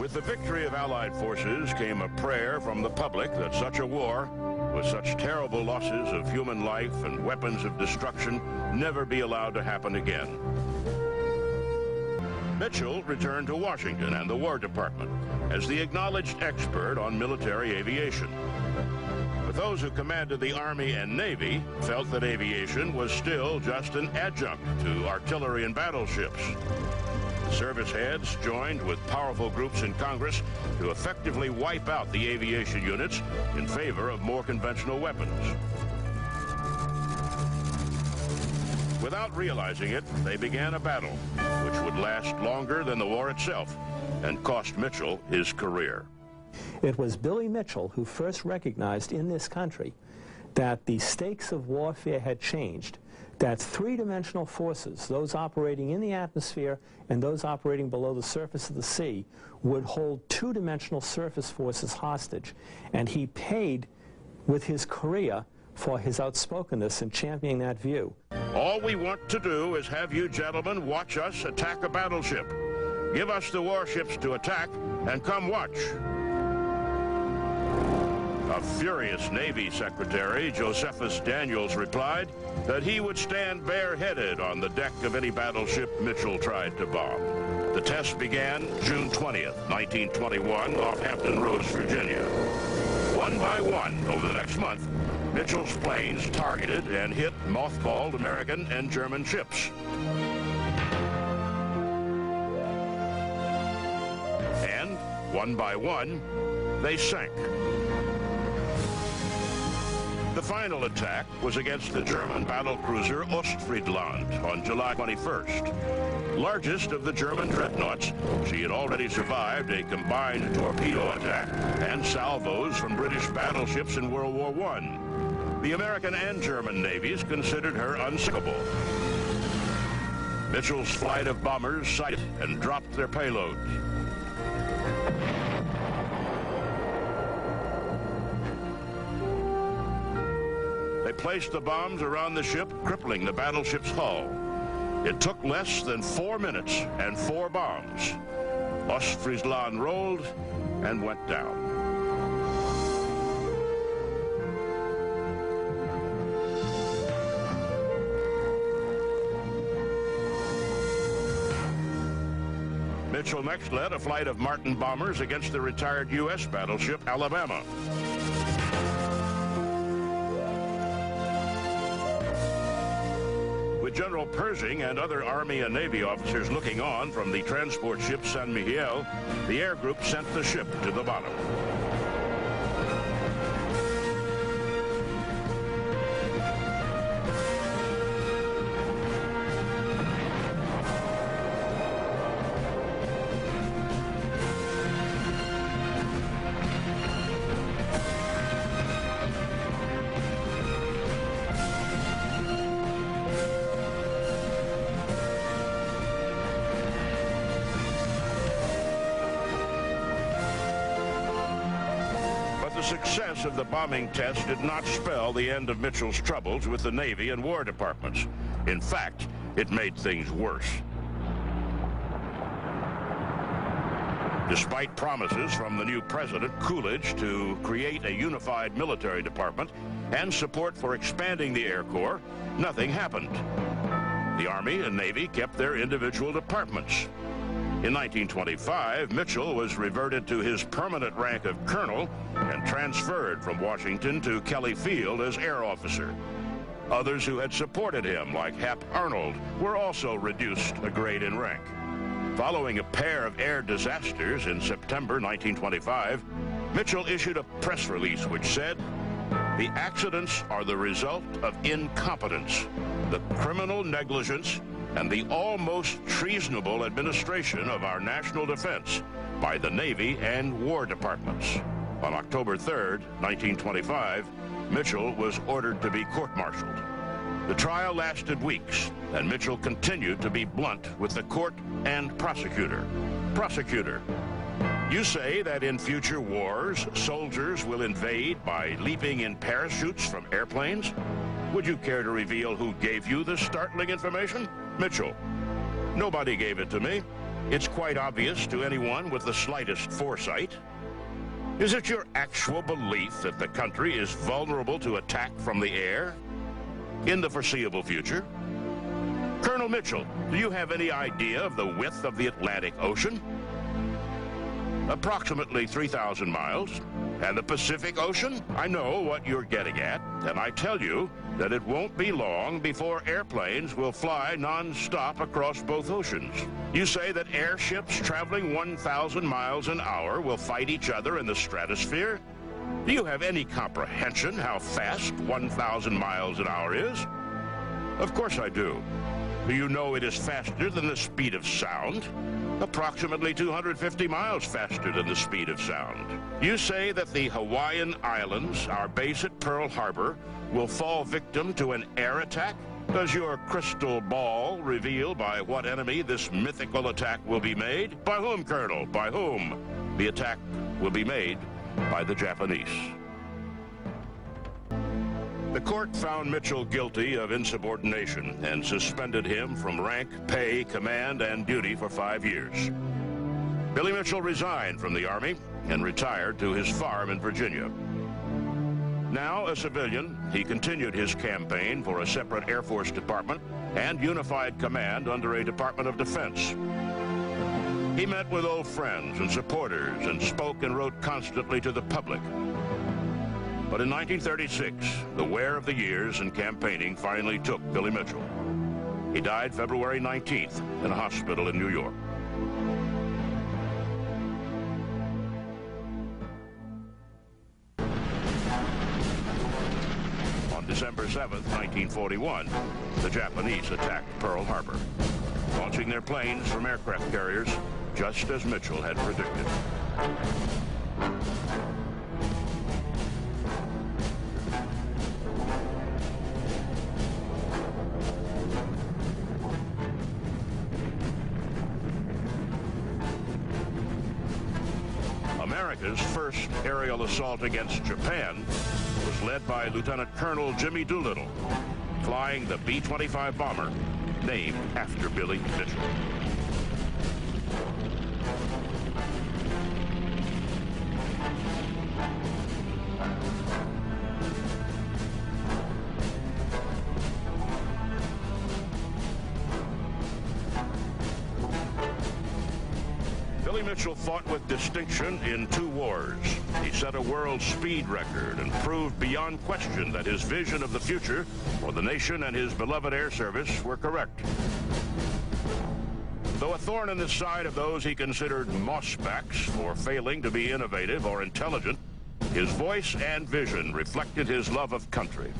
With the victory of Allied forces came a prayer from the public that such a war, with such terrible losses of human life and weapons of destruction, never be allowed to happen again. Mitchell returned to Washington and the War Department as the acknowledged expert on military aviation. But those who commanded the Army and Navy felt that aviation was still just an adjunct to artillery and battleships. Service heads joined with powerful groups in Congress to effectively wipe out the aviation units in favor of more conventional weapons. Without realizing it, they began a battle which would last longer than the war itself and cost Mitchell his career. It was Billy Mitchell who first recognized in this country that the stakes of warfare had changed, that three-dimensional forces, those operating in the atmosphere and those operating below the surface of the sea, would hold two-dimensional surface forces hostage. And he paid with his career for his outspokenness in championing that view. All we want to do is have you gentlemen watch us attack a battleship. Give us the warships to attack and come watch. A furious Navy Secretary, Josephus Daniels, replied that he would stand bareheaded on the deck of any battleship Mitchell tried to bomb. The test began June 20th, 1921, off Hampton Roads, Virginia. One by one, over the next month, Mitchell's planes targeted and hit mothballed American and German ships. And, one by one, they sank. The final attack was against the German battlecruiser Ostfriesland on July 21st. Largest of the German dreadnoughts, she had already survived a combined torpedo attack and salvos from British battleships in World War I. The American and German navies considered her unsinkable. Mitchell's flight of bombers sighted and dropped their payloads. They placed the bombs around the ship, crippling the battleship's hull. It took less than 4 minutes and 4 bombs. Ostfriesland rolled and went down. Mitchell next led a flight of Martin bombers against the retired U.S. battleship Alabama. With General Pershing and other Army and Navy officers looking on from the transport ship San Mihiel, the air group sent the ship to the bottom. The success of the bombing test did not spell the end of Mitchell's troubles with the Navy and War Departments. In fact, it made things worse. Despite promises from the new president, Coolidge, to create a unified military department and support for expanding the Air Corps, nothing happened. The Army and Navy kept their individual departments. In 1925, Mitchell was reverted to his permanent rank of colonel and transferred from Washington to Kelly Field as air officer. Others who had supported him, like Hap Arnold, were also reduced a grade in rank. Following a pair of air disasters in September 1925, Mitchell issued a press release which said, "The accidents are the result of incompetence, the criminal negligence, and the almost treasonable administration of our national defense by the Navy and War Departments." On October 3rd, 1925, Mitchell was ordered to be court-martialed. The trial lasted weeks, and Mitchell continued to be blunt with the court and prosecutor. Prosecutor, you say that in future wars, soldiers will invade by leaping in parachutes from airplanes? Would you care to reveal who gave you this startling information? Mitchell, nobody gave it to me. It's quite obvious to anyone with the slightest foresight. Is it your actual belief that the country is vulnerable to attack from the air in the foreseeable future? Colonel Mitchell, do you have any idea of the width of the Atlantic Ocean? Approximately 3,000 miles. And the Pacific Ocean? I know what you're getting at, and I tell you that it won't be long before airplanes will fly non-stop across both oceans. You say that airships traveling 1,000 miles an hour will fight each other in the stratosphere? Do you have any comprehension how fast 1,000 miles an hour is? Of course I do. Do you know it is faster than the speed of sound? Approximately 250 miles faster than the speed of sound. You say that the Hawaiian Islands, our base at Pearl Harbor, will fall victim to an air attack? Does your crystal ball reveal by what enemy this mythical attack will be made? By whom, Colonel? By whom? The attack will be made by the Japanese. The court found Mitchell guilty of insubordination and suspended him from rank, pay, command, and duty for 5 years. Billy Mitchell resigned from the Army and retired to his farm in Virginia. Now a civilian, he continued his campaign for a separate Air Force department and unified command under a Department of Defense. He met with old friends and supporters and spoke and wrote constantly to the public. But in 1936, the wear of the years in campaigning finally took Billy Mitchell. He died February 19th in a hospital in New York. On December 7th, 1941, the Japanese attacked Pearl Harbor, launching their planes from aircraft carriers just as Mitchell had predicted. America's first aerial assault against Japan was led by Lieutenant Colonel Jimmy Doolittle, flying the B-25 bomber named after Billy Mitchell. Billy Mitchell fought with distinction in 2 wars. He set a world speed record and proved beyond question that his vision of the future for the nation and his beloved air service were correct. Though a thorn in the side of those he considered mossbacks for failing to be innovative or intelligent, his voice and vision reflected his love of country.